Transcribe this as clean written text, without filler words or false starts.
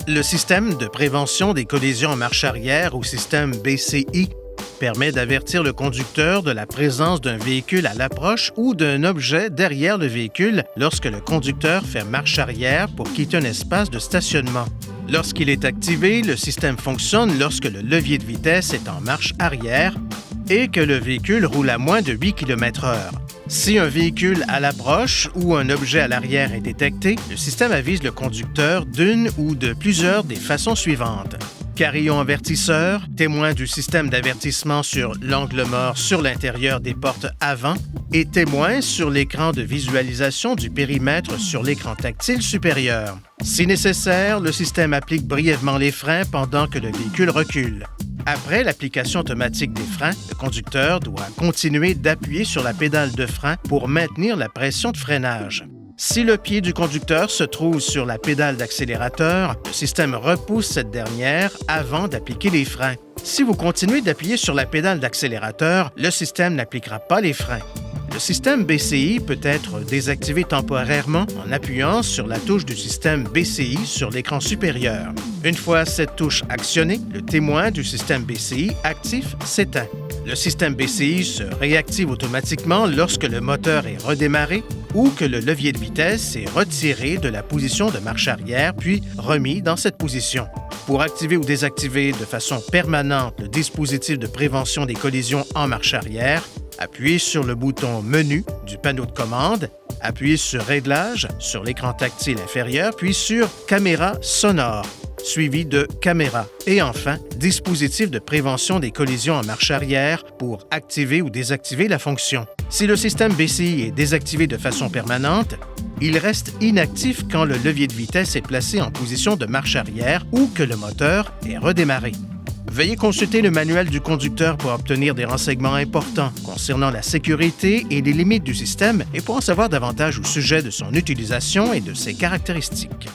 Le système de prévention des collisions en marche arrière ou système BCI permet d'avertir le conducteur de la présence d'un véhicule à l'approche ou d'un objet derrière le véhicule lorsque le conducteur fait marche arrière pour quitter un espace de stationnement. Lorsqu'il est activé, le système fonctionne lorsque le levier de vitesse est en marche arrière et que le véhicule roule à moins de 8 km/h. Si un véhicule à l'approche ou un objet à l'arrière est détecté, le système avise le conducteur d'une ou de plusieurs des façons suivantes. Carillon avertisseur, témoin du système d'avertissement sur l'angle mort sur l'intérieur des portes avant et témoin sur l'écran de visualisation du périmètre sur l'écran tactile supérieur. Si nécessaire, le système applique brièvement les freins pendant que le véhicule recule. Après l'application automatique des freins, le conducteur doit continuer d'appuyer sur la pédale de frein pour maintenir la pression de freinage. Si le pied du conducteur se trouve sur la pédale d'accélérateur, le système repousse cette dernière avant d'appliquer les freins. Si vous continuez d'appuyer sur la pédale d'accélérateur, le système n'appliquera pas les freins. Le système BCI peut être désactivé temporairement en appuyant sur la touche du système BCI sur l'écran supérieur. Une fois cette touche actionnée, le témoin du système BCI actif s'éteint. Le système BCI se réactive automatiquement lorsque le moteur est redémarré ou que le levier de vitesse est retiré de la position de marche arrière puis remis dans cette position. Pour activer ou désactiver de façon permanente le dispositif de prévention des collisions en marche arrière, appuyez sur le bouton Menu du panneau de commande, appuyez sur Réglages sur l'écran tactile inférieur, puis sur Caméra sonore, suivi de Caméra, et enfin Dispositif de prévention des collisions en marche arrière pour activer ou désactiver la fonction. Si le système BCI est désactivé de façon permanente, il reste inactif quand le levier de vitesse est placé en position de marche arrière ou que le moteur est redémarré. Veuillez consulter le manuel du conducteur pour obtenir des renseignements importants concernant la sécurité et les limites du système et pour en savoir davantage au sujet de son utilisation et de ses caractéristiques.